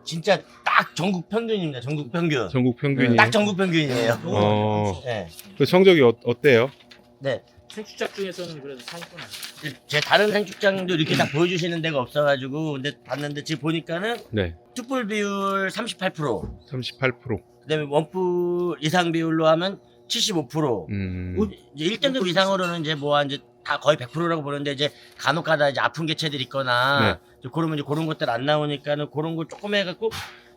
진짜 딱 전국 평균입니다. 전국 평균. 전국 평균이. 딱 전국 평균이에요. 네. 그 성적이 어때요? 네. 생축작 중에서는 그래도 상위권 아니에요. 제 다른 생축장도 이렇게 딱 보여주시는 데가 없어가지고 근데 봤는데 지금 보니까는 네. 투뿔 비율 38%, 38%. 그다음에 원뿔 이상 비율로 하면 75%. 이제 1등급 이상으로는 이제 이제 다 거의 100%라고 보는데 이제 간혹가다 이제 아픈 개체들 있거나 이제 그러면 이제 그런 것들 안 나오니까는 그런 거 조금 해갖고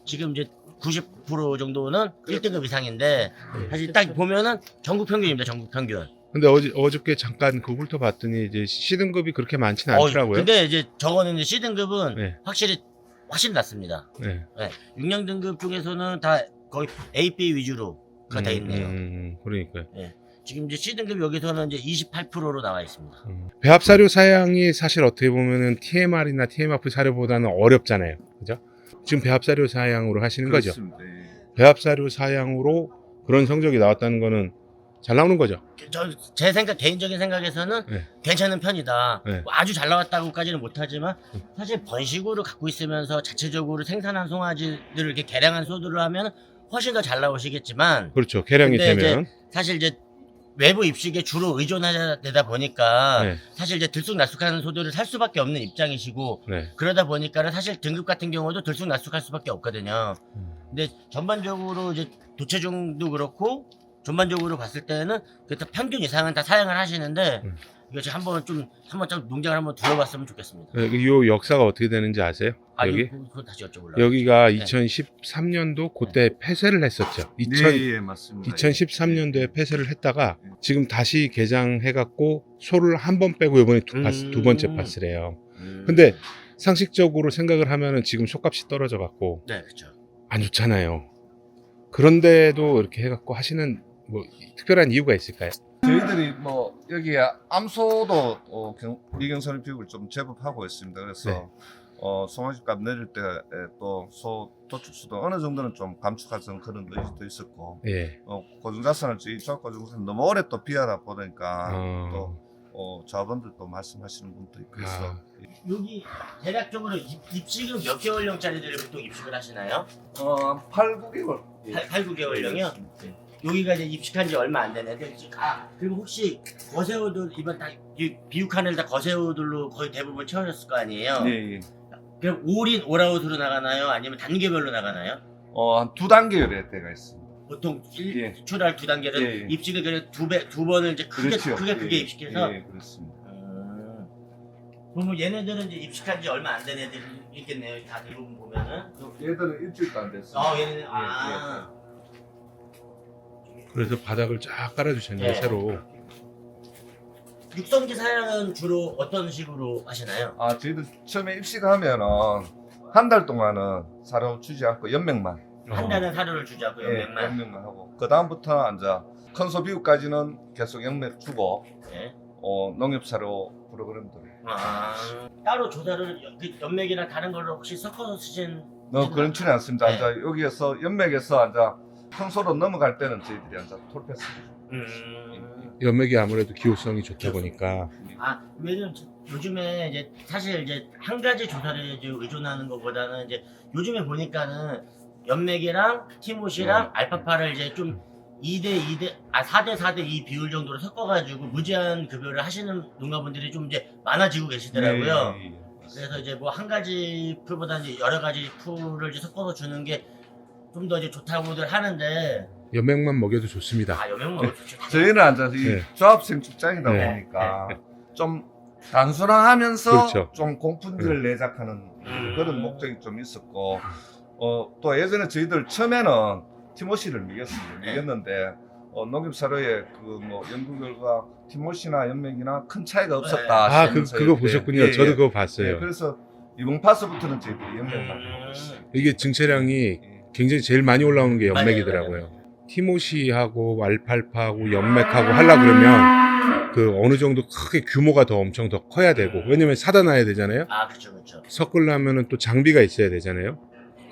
지금 이제 90% 정도는 1등급 이상인데 사실 딱 보면은 전국 평균입니다. 전국 평균. 근데 어저께 잠깐 그 훑어봤더니 이제 C등급이 그렇게 많지는 않더라고요. 근데 이제 저거는 이제 C등급은 네. 훨씬 낫습니다. 네. 네. 6령등급 중에서는 다 거의 A, B 위주로 다 있네요. 그러니까요. 네. 지금 이제 C등급 여기서는 이제 28%로 나와 있습니다. 배합 사료 사양이 사실 어떻게 보면은 TMR이나 TMF 사료보다는 어렵잖아요. 그죠? 지금 배합 사료 사양으로 하시는 그렇습니다. 거죠? 예. 배합 사료 사양으로 그런 성적이 나왔다는 거는 잘 나오는 거죠? 제 개인적인 생각에서는 네. 괜찮은 편이다. 네. 뭐 아주 잘 나왔다고까지는 못하지만 사실 번식으로 갖고 있으면서 자체적으로 생산한 송아지들을 이렇게 개량한 소들을 하면 훨씬 더 잘 나오시겠지만 그렇죠. 개량이 근데 되면. 이제 사실 이제 외부 입식에 주로 의존하다 보니까 네. 사실 이제 들쑥날쑥한 소들을 살 수밖에 없는 입장이시고 네. 그러다 보니까는 사실 등급 같은 경우도 들쑥날쑥할 수밖에 없거든요. 근데 전반적으로 이제 도체중도 그렇고 전반적으로 봤을 때는 평균 이상은 다 사양을 하시는데 이거 지금 한번 좀 농장을 한번 둘러봤으면 좋겠습니다. 이 역사가 어떻게 되는지 아세요? 여기? 그거 다시 여쭤보려고. 여기가 네. 2013년도 그때 폐쇄를 했었죠. 네, 맞습니다. 2013년도에 폐쇄를 했다가 지금 다시 개장해갖고 소를 한 번 빼고 이번에 두 번째 파스를 해요. 근데 상식적으로 생각을 하면은 지금 소값이 떨어져갖고 네, 그렇죠. 안 좋잖아요. 그런데도 이렇게 해갖고 하시는 뭐 특별한 이유가 있을까요? 저희들이 뭐 여기 암소도 미경선의 비육을 좀 제법 하고 있습니다. 그래서 네. 송아지 값 내릴 때 또 소 도축수도 어느 정도는 좀 감축하는 그런 의지도 있었고 예. 고중자산을 이 조합고중자산 너무 오래 또 비하다 보니까 어. 또 자원들도 말씀하시는 분도 있고 해서 여기 대략적으로 입식은 몇 개월령짜리들을 보통 입식을 하시나요? 8, 9개월 8, 9개월령이요? 여기가 이제 입식한 지 얼마 안 되는데 그리고 혹시 거세어들 이번 다 비육한 애들 다 거세어들로 거의 대부분 채워졌을 거 아니에요? 네. 그럼 올인 올아웃으로 나가나요? 아니면 단계별로 나가나요? 한 2단계의 때가 있습니다. 보통 예. 출할 2단계는 예, 예. 입식을 그냥 두 번을 이제 그렇죠. 크게 입식해서 예, 그렇습니다. 그럼 얘네들은 이제 입식한 지 얼마 안 된 애들이 있겠네요. 다 대부분 보면은. 얘들은 일주일도 안 됐어요. 얘네는 그래서 바닥을 쫙 깔아주셨네요. 예. 새로. 육성기 사양은 주로 어떤 식으로 하시나요? 저희들 처음에 입식하면은 한 달 동안은 사료 주지 않고 연맥만 한 달은 사료를 주지 않고 연맥만. 연맥만 하고 그 다음부터 이제 큰 소 비육까지는 계속 연맥 주고 네. 농협사료 프로그램들을 따로 조사를 연맥이나 다른 걸로 혹시 섞어서 쓰신? 그렇지는 않습니다. 네. 이제 여기에서 연맥에서 이제 큰 소로 넘어갈 때는 저희들이 이제 톨패스 연맥이 아무래도 기호성이 좋다 보니까. 왜냐면 요즘에 이제 사실 이제 한 가지 조사를 이제 의존하는 것보다는 이제 요즘에 보니까는 연맥이랑 티모시랑 알파파를 이제 좀 4대 4대 2 비율 정도로 섞어가지고 무제한 급여를 하시는 농가분들이 좀 이제 많아지고 계시더라고요. 그래서 이제 뭐 한 가지 풀보다는 이제 여러 가지 풀을 이제 섞어서 주는 게 좀 더 이제 좋다고들 하는데. 연맥만 먹여도 좋습니다. 연맥만 좋죠. 저희는 이제 이 네. 조합생 축장이다 네. 보니까 좀 단순화하면서 그렇죠. 좀 공품질을 내작하는 그런 목적이 좀 있었고 또 예전에 저희들 처음에는 티모시를 먹였는데 농협사료에 그 뭐 연구 결과 티모시나 연맥이나 큰 차이가 없었다. 그거 보셨군요. 예, 저도 예. 그거 봤어요. 그래서 이번 파스부터는 저희들이 연맥만 하고 있어요. 이게 증체량이 굉장히 제일 많이 올라오는 게 연맥이더라고요. 티모시하고 알팔파하고 연맥하고 하려 그러면 그 어느 정도 크게 규모가 더 엄청 더 커야 되고 왜냐면 사다 놔야 되잖아요. 그렇죠. 섞으려면은 또 장비가 있어야 되잖아요.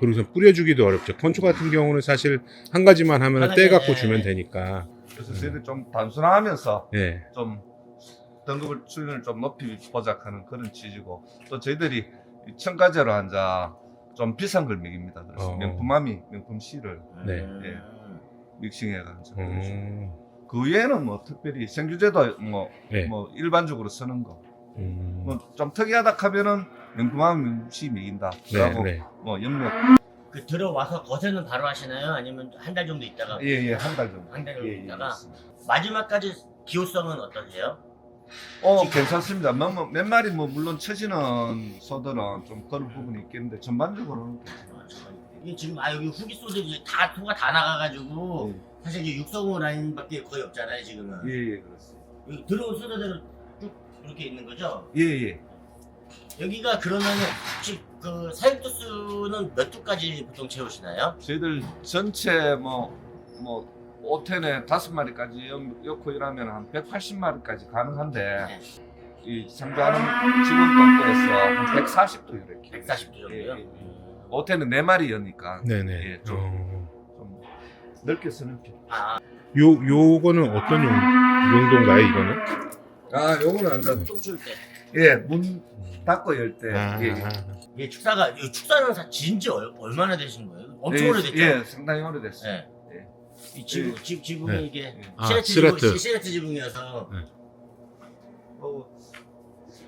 그래서 뿌려주기도 어렵죠. 건초 같은 경우는 사실 한 가지만 하면 떼 갖고 주면 되니까. 그래서 저희들 좀 단순화하면서 네. 좀 등급을 수준을 좀 높이 보작하는 그런 취지고 또 저희들이 첨가제로 한자 좀 비싼 걸 먹입니다. 그래서 명품함이 명품 씨를 네. 예. 믹싱해가지고 그 음. 외에는 뭐 특별히 생주제도 네. 뭐 일반적으로 쓰는 거. 음. 뭐 좀 특이하다 하면은 명품함 씨 먹인다. 네, 그리고 네. 뭐 염력 그 들어와서 거세는 바로 하시나요? 아니면 한 달 정도 있다가 예예 한 달 정도. 한 달 정도 있다가 맞습니다. 마지막까지 기호성은 어떠세요? 괜찮습니다. 몇 마리 뭐 물론 처지는 소들은 좀 그런 부분이 있겠는데 전반적으로는 이게 지금 여기 후기 소들이 다 소가 다 나가가지고 사실 이제 육성호 라인밖에 거의 없잖아요 지금은. 예예 그렇습니다. 여기 들어온 소들대로 쭉 이렇게 있는 거죠? 예예. 여기가 그러면은 혹시 그 사육도 수는 몇 두까지 보통 채우시나요? 저희들 전체 뭐 5텐에 5마리까지 넣고 일하면 한 180마리까지 가능한데 네. 이 상주하는 직원도 또해서 한 140도 이렇게 140도 정도요? 5텐에 4마리 여니까 네네. 예, 좀 넓게 쓰는 편. 요거는 어떤 용도인가요, 이거는? 요거는 이제 좀 추울 때. 예, 문 닫고 열 때. 이게 축사는 진지 얼마나 되신 거예요? 엄청 오래됐죠? 예, 상당히 오래됐어요. 네. 예. 이 지붕이 네. 이게 시레트. 시레트 지붕이어서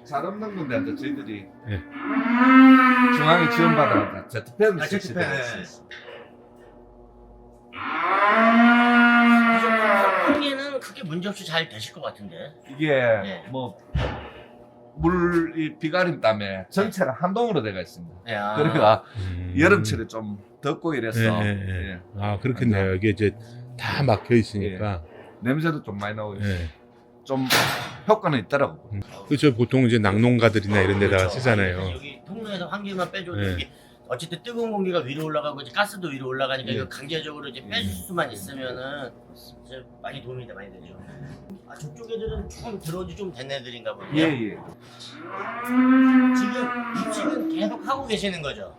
잘 없는 건데 이제 저희들이 예. 중앙에 지원받아 제트펜을 제트펜. 설치했어요. 크기는 크게 문제 없이 잘 되실 것 같은데. 이게 네. 뭐 물 비가림 때문에 전체가 한동으로 되어 있습니다. 네, 그러니까 여름철에 좀 덥고 이래서 예. 그렇겠네요. 이게 이제 다 막혀 있으니까. 냄새도 좀 많이 나오고 예. 좀 효과는 있더라고. 그렇죠. 보통 이제 낙농가들이나 이런 데다가 그렇죠. 쓰잖아요. 여기 통로에서 환기만 빼줘도 네. 이게 어쨌든 뜨거운 공기가 위로 올라가고 이제 가스도 위로 올라가니까 예. 이거 강제적으로 이제 빼줄 수만 있으면은 이제 많이 도움이 많이 되죠. 저쪽 애들은 조금 들어온 지 좀 된 애들인가 보네요. 예예. 지금 입식은 계속 하고 계시는 거죠?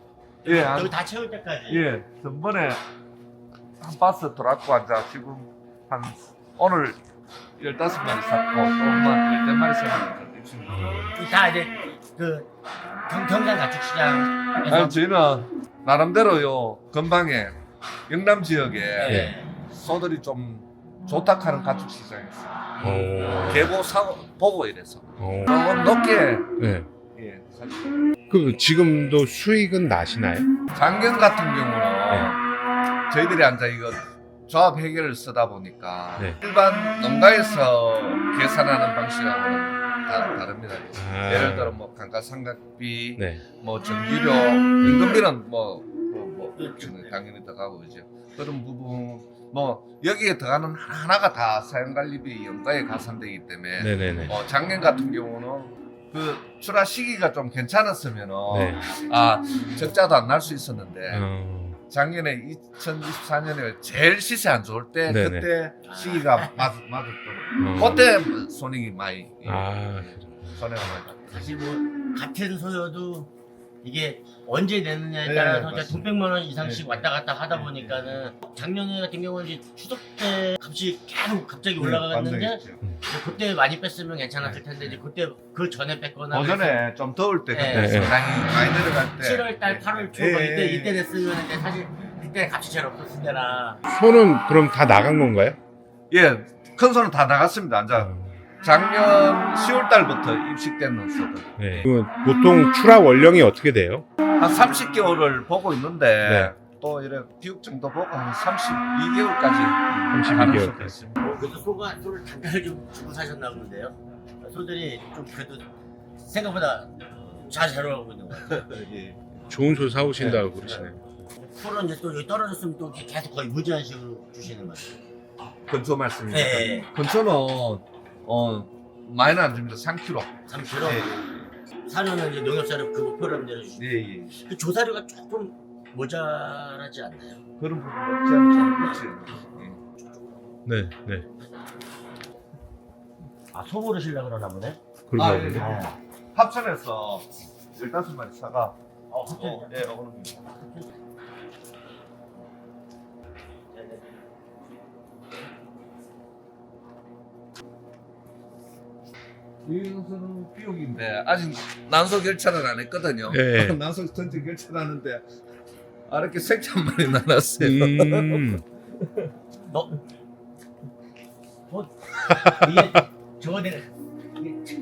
예. 여기 다 채울 때까지. 예. 전번에 한 바스 돌았고 앉아 지금 한 오늘 15마리 샀고 또한 14마리 샀는데 지금. 다 이제 그 경산 가축시장에서 아니 저희는 나름대로요 근방에 영남 지역에 네. 소들이 좀 좋다 하는 가축 시장이었어요. 계보 보고 이래서 조금 높게 네. 예, 사실 그 지금도 수익은 나시나요? 작년 같은 경우는 저희들이 앉아 이거 조합 해결을 쓰다 보니까 네. 일반 농가에서 계산하는 방식하고는 다릅니다. 예를 들어 뭐 감가상각비, 네. 뭐 전기료, 임금비는 뭐 당연히 들어가고 이제 그런 부분 뭐 여기에 들어가는 하나가 다 사용관리비 연가에 가산되기 때문에 네네네. 작년 같은 경우는 그 출하 시기가 좀 괜찮았으면은 네. 적자도 안 날 수 있었는데 작년에 2024년에 제일 시세 안 좋을 때 네네. 그때 시기가 맞았던 그때 손익이 많이 손해가 많이 났죠. 사실 뭐 같은 소여도 이게 언제 내느냐에 네, 따라서 맞습니다. 돈백만 원 이상씩 네. 왔다 갔다 하다 보니까는 작년에 같은 경우는 이제 추석 때 값이 계속 갑자기 올라갔는데 그때 많이 뺐으면 괜찮았을 텐데 이제 그때 그 전에 뺐거나 오전에 좀 더울 때 그때 네. 상당히 많이 내려갈 때 7월 달, 8월 초 예, 뭐 예, 이때 냈으면 이제 사실 그때 값이 제일 없었을 때라 소는 그럼 다 나간 건가요? 예, 큰 소는 다 나갔습니다. 앉아 작년 10월 달부터 입식된 소들 네. 그러면 보통 출하 원령이 어떻게 돼요? 한 30개월을 보고 있는데 네. 또 이래 비육 정도 보고 한 32개월까지 32개월까지. 그래도 소를 단가를 좀 주고 사셨나 본데요. 소들이 좀 그래도 생각보다 잘 자라고 있는 것 같아요. 예. 좋은 소 사오신다고 그러시네요. 소는 이제 또 여기 떨어졌으면 또 계속 거의 무제한 식으로 주시는 거죠. 근초 말씀입니다. 네. 근초는 많이는 안 줍니다. 3kg. 3kg. 사료는 이제 농협사료 그 목표를 내려주시고 예. 그 조사료가 조금 모자라지 않나요? 그런 부분 없지 않죠. 네, 네. 소 고르시려고 그러나 보네. 그런가 예. 보네. 합천에서 15마리 사가 갑자기. 예, 오는 겁니다. 이것은 비옥인데 아직 난소 결차를 안 했거든요. 예. 난소 전체 결차하는데 이렇게 색찬만이 나놨어요. 너 이게 저거 내가 이게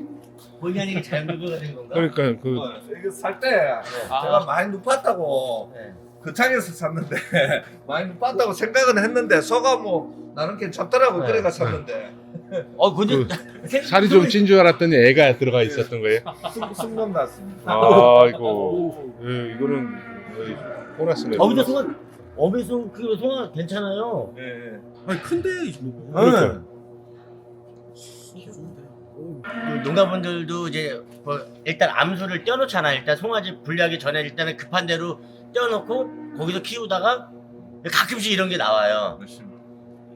본의 아니게 잘못 긁어낸 건가? 그러니까 그 이거 살 때 제가 많이 높았다고 네. 그 장에서 샀는데 많이 높았다고 생각은 했는데 소가 뭐 나는 괜찮더라고. 네. 그래가 샀는데 근데 살이 좀 찐 줄 알았더니 애가 들어가 있었던 거예요. 승놈 났습니다. 아이고 이거는 보너스네. 근데 송아 어배송 그 송아 괜찮아요. 예. 아니 큰데 이 정도. 그러니까. 그 농가분들도 이제 뭐 일단 암수를 떼어놓잖아. 일단 송아지 분리하기 전에 일단은 급한 대로 떼어놓고 거기서 키우다가 가끔씩 이런 게 나와요. 그렇습니다.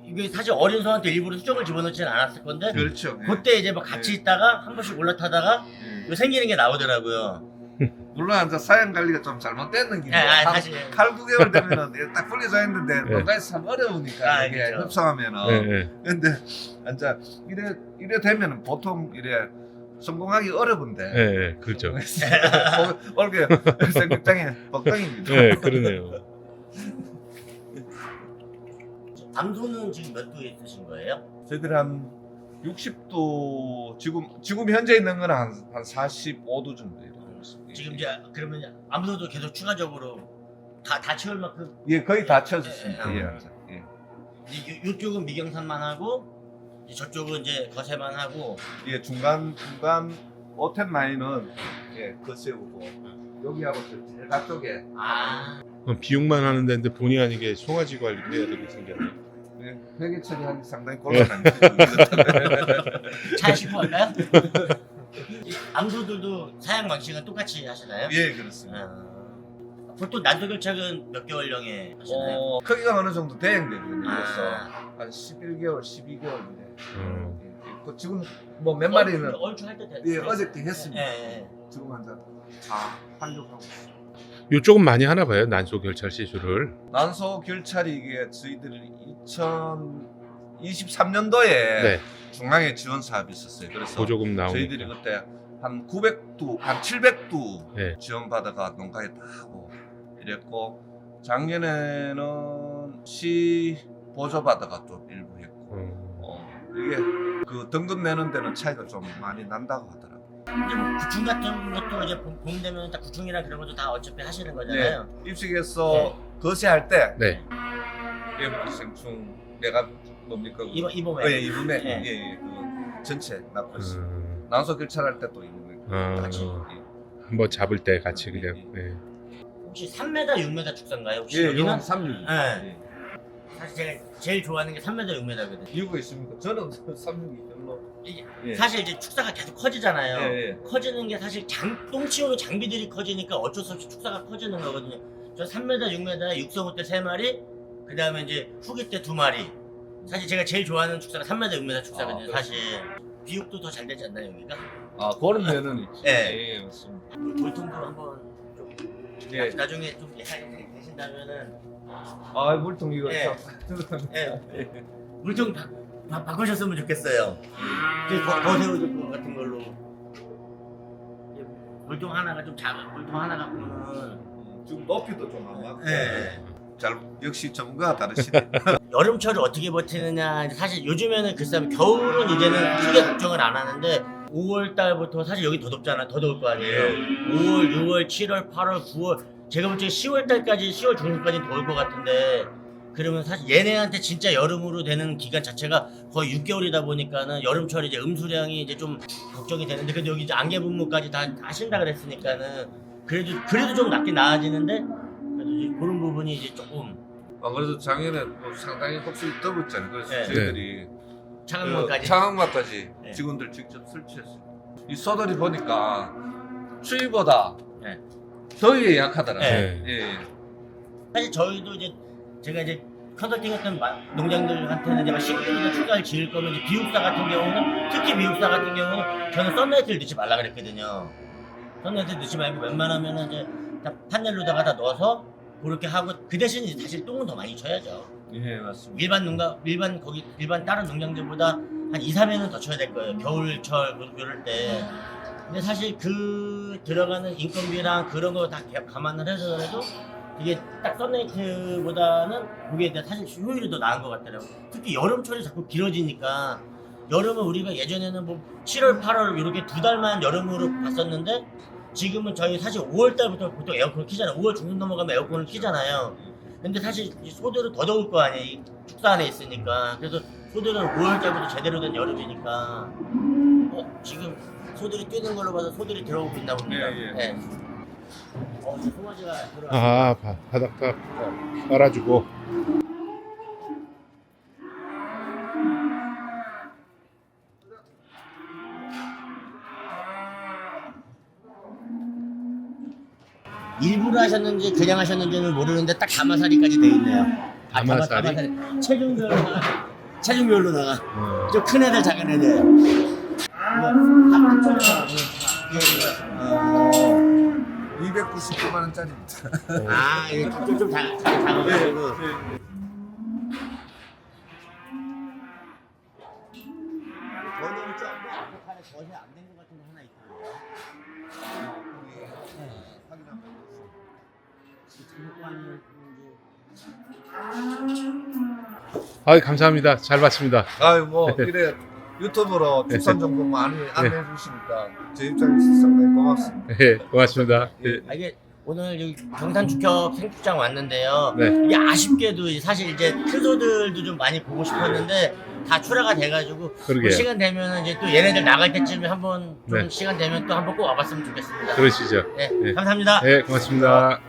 이게 사실 어린 송한테 일부러 수정을 집어넣지는 않았을 건데 그렇죠. 그때 이제 막 같이 있다가 한 번씩 올라타다가 이거 생기는 게 나오더라고요. 물론 이제 사양 관리가 좀 잘못됐는 게 사실 8, 9개월 되면은 딱 분리져 있는데 네. 농가에서 참 어려우니까 이게 그렇죠. 흡수하면은 네. 근데 이제 이래 되면은 보통 이래 성공하기 어려운데 네, 그렇죠. 올게 생육장에 벅덩입니다. 네, 그러네요. 암소는 지금 몇 도에 있으신 거예요? 저희들이 한 60도 지금 현재 있는 건 한 45도 정도 되고 있습니다. 지금 이제 그러면 암소도 계속 추가적으로 다 채울 만큼 예 거의 다 채워졌습니다. 예, 예. 예. 이쪽은 미경산만 하고 이제 저쪽은 이제 거세만 하고 예, 중간 오텐 라인은 예, 거세우고 여기하고 저 제일 앞쪽에 비육만 하는 데인데 본의 아니게 송아지 관리를 해야 되게 생겼네. 예, 회계 처리하기 상당히 곤란한 잘 짚고 할까요? 암소들도 사양 방식은 똑같이 하시나요? 예, 그렇습니다. 보통 난도결착은 몇 개월령에 하시나요? 크기가 어느 정도 대행되거든요. 그래서 아, 한 11개월, 12개월인데 어. 지금 뭐 몇 마리는 얼추 할때 예, 어저께 했습니다. 예. 지금 한잔 다 활용하고 있어요. 요쪽은 많이 하나 봐요. 난소 결찰 시술을. 난소 결찰이 이게 저희들이 2023년도에 네. 중앙에 지원 사업이 있었어요. 그래서 보조금 저희들이 나오니까. 그때 한 900두, 한 700두 네. 지원받아가 농가에 다 하고 이랬고 작년에는 시 보조받아가 또 일부 했고 이게 그 등급 내는 데는 차이가 좀 많이 난다고 하더라고요. 이제 뭐 구충 같은 것도 이제 봄 되면 다 구충이랑 그런 것도 다 어차피 하시는 거잖아요. 네, 입식해서 거세할 때 네. 예물생충 내가 뭡니까? 이범에. 예, 이범에 네. 예, 그 전체 납부했어. 난소 결찰할 때 또 이범에 같이. 한번 잡을 때 같이 그냥. 네. 혹시 3m, 6m 축사인가요? 혹시 예, 여기는? 이건 36. 네. 사실 제가 제일 좋아하는 게 3m, 6m거든요. 이유가 있습니까? 저는 36이 별로. 예. 사실 이제 축사가 계속 커지잖아요. 예. 커지는 게 사실 똥치우는 장비들이 커지니까 어쩔 수 없이 축사가 커지는 거거든요. 저 3m, 6m에 육성우 때 3마리, 그 다음에 이제 후기 때 2마리. 사실 제가 제일 좋아하는 축사가 3m, 6m 축사거든요. 사실 비육도 더 잘 되지 않나요 여기가? 그런 면은 있지. 예. 예, 맞습니다. 물통도 한번 좀 예. 나중에 좀 예산이 되신다면은 물통 이거 예. 예. 물통 바꾸셨으면 좋겠어요. 더 세워줄 것 같은 걸로. 물통 하나가 좀 작아. 물통 하나 갖고는 지금 높이도 좀 안 맞고. 예. 잘 역시 전문가가 다르시네. 여름철을 어떻게 버티느냐. 사실 요즘에는 글쎄 겨울은 이제는 크게 걱정을 안 하는데 5월 달부터 사실 여기 더 덥잖아. 더 더울 거 아니에요. 5월, 6월, 7월, 8월, 9월 제가 볼 때 10월 달까지 10월 중순까지 더울 것 같은데 그러면 사실 얘네한테 진짜 여름으로 되는 기간 자체가 거의 6개월이다 보니까는 여름철에 이제 음수량이 이제 좀 걱정이 되는데 그래도 여기 이제 안개 분무까지 다 하신다 그랬으니까는 그래도 좀 낫긴 나아지는데 그래도 이제 그런 부분이 이제 조금 그래도 작년에 뭐 상당히 혹시 더웠잖아요. 그래서 네. 저희들이 차가운까지 창항마까지 네. 직원들 직접 설치했어요. 이 소들이 보니까 추위보다 네. 더위에 약하더라고요. 네. 예. 사실 저희도 이제 제가 이제 컨설팅했던 농장들한테는 이제 시기적으로 축사를 지을 거면 이제 비육사 같은 경우는 특히 비육사 같은 경우는 저는 썬라이트를 넣지 말라 그랬거든요. 썬라이트 넣지 말고 웬만하면은 이제 다 판넬로다가 다 넣어서 그렇게 하고 그 대신 이제 사실 똥은 더 많이 쳐야죠. 예, 맞습니다. 일반 다른 농장들보다 한 2, 3회는 더 쳐야 될 거예요. 겨울철 그럴 때. 근데 사실 그 들어가는 인건비랑 그런 거 다 감안을 해서 그래도 이게 딱 썬라이트보다는 그게 사실 효율이 더 나은 것 같더라고요. 특히 여름철이 자꾸 길어지니까 여름은 우리가 예전에는 뭐 7월, 8월 이렇게 2달만 여름으로 봤었는데 지금은 저희 사실 5월 달부터 보통 에어컨을 키잖아요. 5월 중순 넘어가면 에어컨을 키잖아요. 근데 사실 이 소들은 더 더울 거 아니에요. 이 축사 안에 있으니까. 그래서 소들은 5월 달부터 제대로 된 여름이니까 지금 소들이 뛰는 걸로 봐서 소들이 들어오고 있나 봅니다. 예, 예. 네. 저 송아지가 들어왔어요. 아, 바닥 깔아주고. 일부러 하셨는지 그냥 하셨는지는 모르는데 딱 가마사리까지 돼 있네요. 가마사리? 가마사리. 체중별로 나가. 좀 큰 애들, 작은 애들. 예, 299만 원짜리입니다. 아, 이게 좀 작아가지고. 원형 점프 앞에 젖이 안 된 것 같은 거 하나 있거든요. 아, 감사합니다. 잘 봤습니다. 아유 뭐 이래 유튜브로 축산 정보 많이 안내해 주시니까 제 입장에서 상당히 고맙습니다. 네, 고맙습니다. 네. 이게 오늘 여기 경산 축협 생축장 왔는데요. 네. 이게 아쉽게도 사실 이제 큰 소들도 좀 많이 보고 싶었는데 다 출하가 돼가지고 그러게요. 뭐 시간 되면 이제 또 얘네들 나갈 때쯤에 한번 좀 네. 시간 되면 또 한번 꼭 와봤으면 좋겠습니다. 그러시죠. 네, 네. 감사합니다. 네, 고맙습니다.